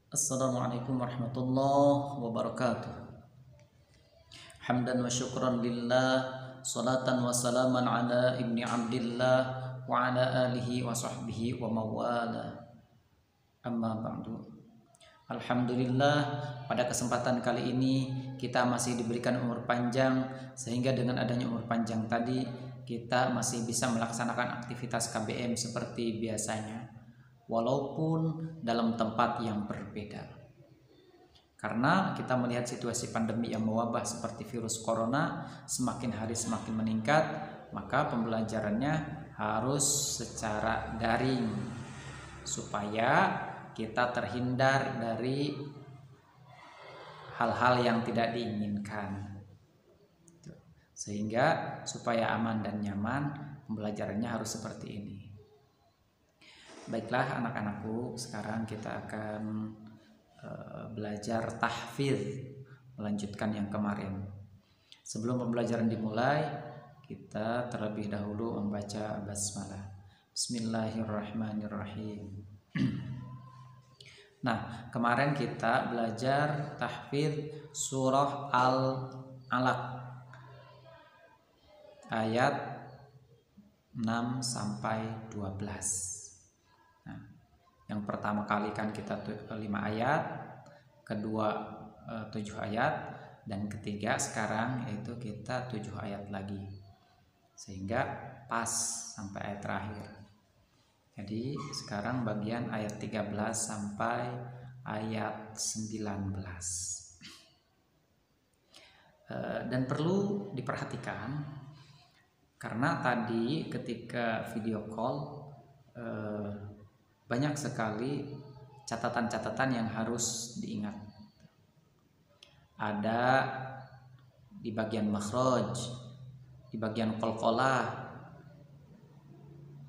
Assalamualaikum warahmatullahi wabarakatuh. Hamdan wa syukran lillah, salatan wa salaman ala ibni abdillah wa ala alihi wa sahbihi wa mawala. Amma ba'du. Alhamdulillah, pada kesempatan kali ini kita masih diberikan umur panjang, sehingga dengan adanya umur panjang tadi kita masih bisa melaksanakan aktivitas KBM seperti biasanya, walaupun dalam tempat yang berbeda. Karena kita melihat situasi pandemi yang mewabah seperti virus corona semakin hari semakin meningkat, maka pembelajarannya harus secara daring supaya kita terhindar dari hal-hal yang tidak diinginkan. Sehingga supaya aman dan nyaman, pembelajarannya harus seperti ini. Baiklah anak-anakku, sekarang kita akan belajar tahfidz, melanjutkan yang kemarin. Sebelum pembelajaran dimulai, kita terlebih dahulu membaca basmalah. Bismillahirrahmanirrahim. Nah, kemarin kita belajar tahfidz surah Al-Alaq ayat 6 sampai 12. Nah, yang pertama kali kan kita 5 ayat, kedua 7 ayat, dan ketiga sekarang yaitu kita 7 ayat lagi, sehingga pas sampai ayat terakhir. Jadi sekarang bagian ayat 13 sampai ayat 19. Dan perlu diperhatikan karena tadi ketika video call banyak sekali catatan-catatan yang harus diingat. Ada di bagian makhraj, di bagian qalqalah,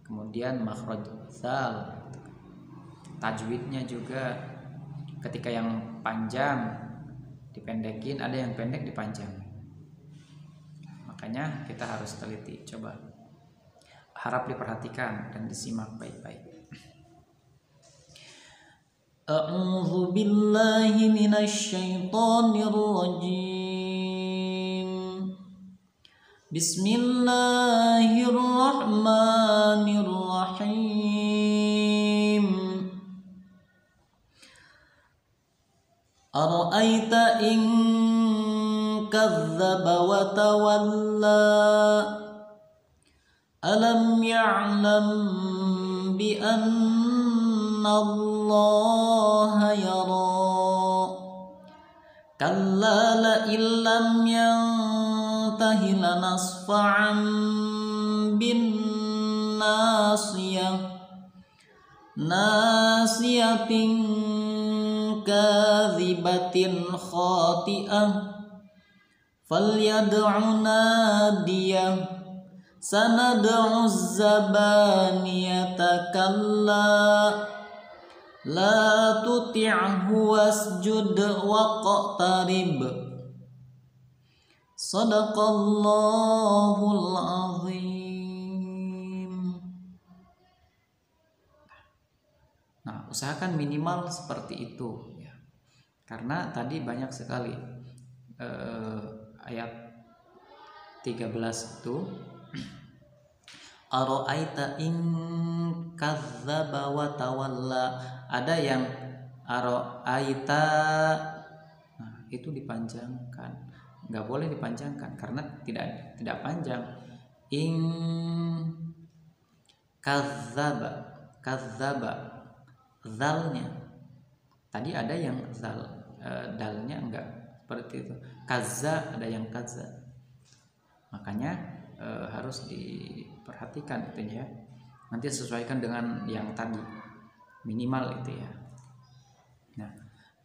kemudian makhraj zal, tajwidnya juga. Ketika yang panjang dipendekin, ada yang pendek dipanjang. Makanya kita harus teliti. Coba harap diperhatikan dan disimak baik-baik. A'udzu billahi minasy syaithanir rajim. Bismillahirrahmanirrahim. Ara'aita in kadzdzaba wa tawalla alam ya'lam bi anna Allah yara kalla la illam yantahi lanasfa'an bin nasiyatin kadhibatin khati'ah falyad'u nadiyah sanad'u zabaniyata kalla la tuti'hu wasjud waqtarib. Shadaqallahul azim. Nah, usahakan minimal seperti itu ya. Karena tadi banyak sekali ayat 13 itu ara'aita in kadzdzaba wa tawalla, ada yang ara'aita, nah itu dipanjangkan, nggak boleh dipanjangkan karena tidak panjang. In kadzdzaba zalnya tadi ada yang zal, dalnya enggak seperti itu. Kaza ada yang kaza, makanya harus diperhatikan itu ya. Nanti sesuaikan dengan yang tadi minimal itu ya. Nah,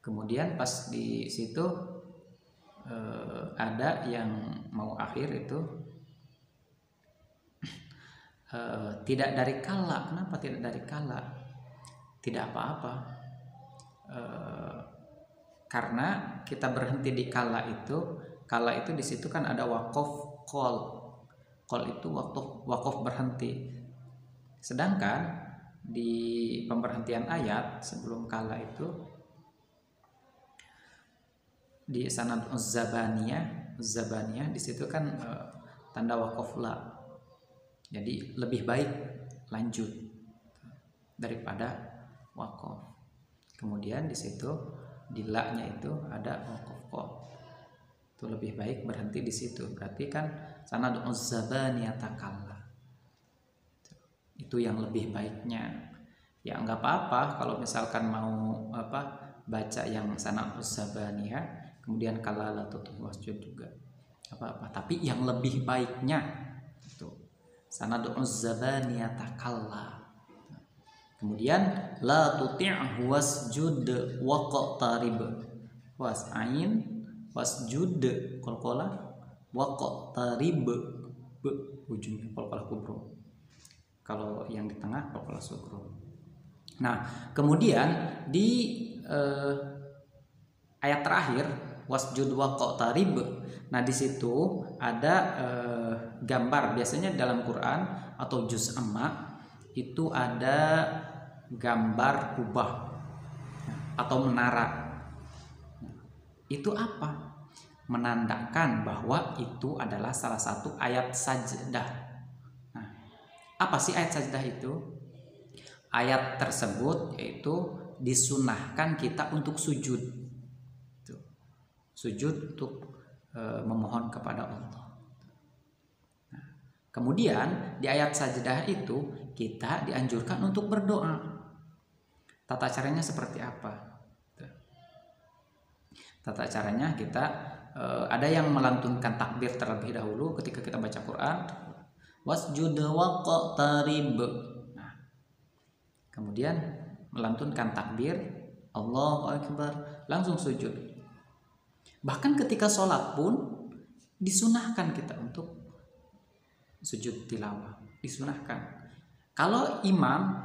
kemudian pas di situ ada yang mau akhir itu tidak dari kala. Kenapa tidak dari kala? Tidak apa-apa. Karena kita berhenti di kala itu di situ kan ada waqaf qol itu waqaf berhenti. Sedangkan di pemberhentian ayat sebelum kala itu di sanad Zabaniyah di situ kan tanda waqaf la. Jadi lebih baik lanjut daripada waqaf. Kemudian di situ di la-nya itu ada waqaf qaf. Itu lebih baik berhenti di situ. Berarti kan sanad Zabaniyah takalla. Itu yang lebih baiknya. Ya nggak apa-apa kalau misalkan mau baca yang sanad Zabaniyah kemudian kalala tutup wasjud juga apa-apa, tapi yang lebih baiknya itu sanad Zabaniyah takalla. Kemudian la tuti'hu wasjud waqtarib was'ain wasjud qalqalah waqtarib ujungnya qalqalah kubro. Kalau yang di tengah qalqalah sugro. Nah, kemudian di ayat terakhir wasjud waqtarib. Nah, di situ ada gambar. Biasanya dalam Quran atau juz amma itu ada gambar kubah atau menara. Itu apa? Menandakan bahwa itu adalah salah satu ayat sajdah. Nah, apa sih ayat sajdah itu? Ayat tersebut yaitu disunahkan kita untuk sujud. Sujud untuk memohon kepada Allah. Nah, kemudian di ayat sajdah itu kita dianjurkan untuk berdoa. Tata caranya seperti apa? Tata caranya kita ada yang melantunkan takbir terlebih dahulu ketika kita baca Quran. Wasjud waqtarib. Nah, kemudian melantunkan takbir Allahu Akbar, langsung sujud. Bahkan ketika sholat pun disunahkan kita untuk sujud tilawah, disunahkan. Kalau imam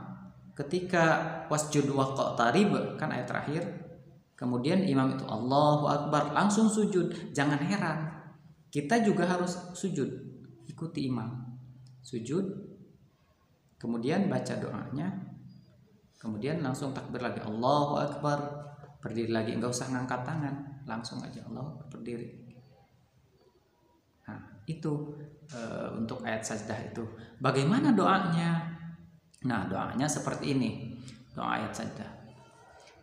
ketika wasjud waqtarib kan ayat terakhir, kemudian imam itu Allahu Akbar langsung sujud, jangan heran. Kita juga harus sujud, ikuti imam. Sujud, kemudian baca doanya, kemudian langsung takbir lagi Allahu Akbar, berdiri lagi, enggak usah ngangkat tangan, langsung aja Allah berdiri. Nah, itu untuk ayat sajdah itu. Bagaimana doanya? Nah, doanya seperti ini. Doa ayat sajdah.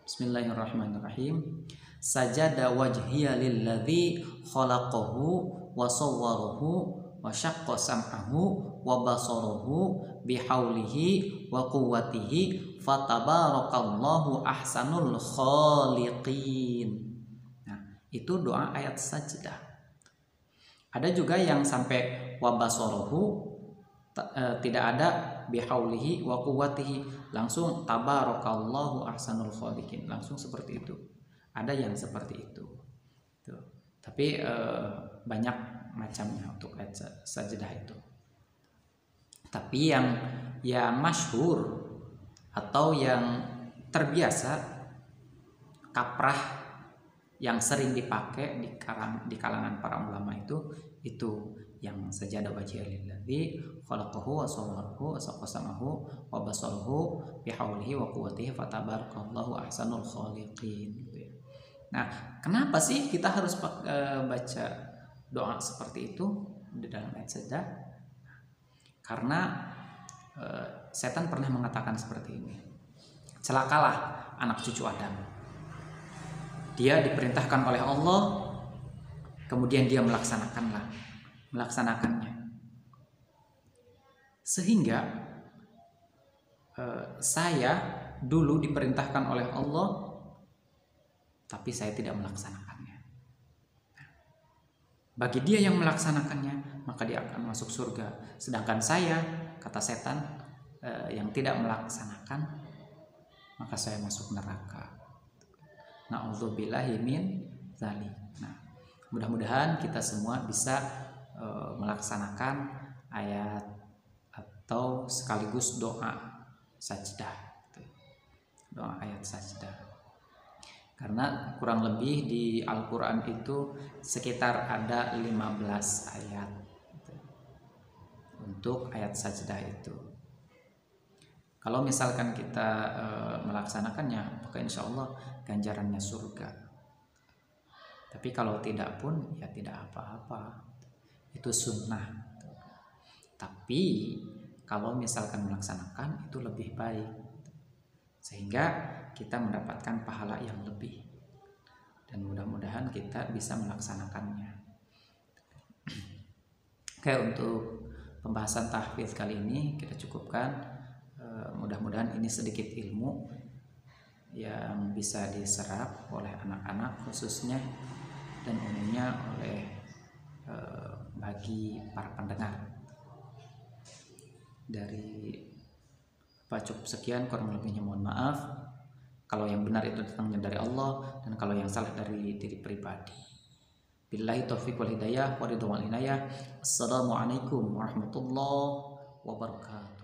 Bismillahirrahmanirrahim. Sajada wajhiya lilladzi khalaqahu wa sawwarahu wa syaqqa sam'ahu wa basarahu bihaulihi wa quwwatihi fatabarakallahu ahsanul khaliqin. Nah, itu doa ayat sajdah. Ada juga yang sampai wa basarahu tidak ada bihaulihi wa quwwatihi, langsung tabarakallahu ahsanul khaliqin, langsung seperti itu. Ada yang seperti itu. Tuh. Tapi banyak macamnya untuk ayat sajdah itu. Tapi yang masyhur atau yang terbiasa kaprah yang sering dipakai di kalangan para ulama itu yang sajadah wajhiya lilladzi khalaqahu wa sawwarahu wa saqasamahu wa basarahu bihaulihi wa quwwatihi fatabarakallahu ahsanul khaliqin gitu ya. Nah, kenapa sih kita harus baca doa seperti itu di dalam ayat sajdah? Karena setan pernah mengatakan seperti ini. Celakalah anak cucu Adam. Dia diperintahkan oleh Allah, kemudian dia melaksanakannya. Sehingga saya dulu diperintahkan oleh Allah, tapi saya tidak melaksanakannya. Bagi dia yang melaksanakannya, maka dia akan masuk surga. Sedangkan saya, kata setan, yang tidak melaksanakan, maka saya masuk neraka. Na'udzubillahi min dzalik. Nah, mudah-mudahan kita semua bisa melaksanakan ayat atau sekaligus doa sajdah. Doa ayat sajdah. Karena kurang lebih di Al-Quran itu sekitar ada 15 ayat untuk ayat sajdah itu. Kalau misalkan kita melaksanakannya, maka insya Allah ganjarannya surga. Tapi kalau tidak pun ya tidak apa-apa, itu sunnah. Tapi kalau misalkan melaksanakan itu lebih baik, sehingga kita mendapatkan pahala yang lebih, dan mudah-mudahan kita bisa melaksanakannya. Oke, untuk pembahasan tahfidz kali ini kita cukupkan. Mudah-mudahan ini sedikit ilmu yang bisa diserap oleh anak-anak khususnya, dan umumnya oleh bagi para pendengar. Dari cukup sekian, kurang lebihnya mohon maaf. Kalau yang benar itu datangnya dari Allah, dan kalau yang salah dari diri pribadi. Billahi taufiq wal hidayah wa ridwan wal inayah. Assalamualaikum warahmatullahi wabarakatuh.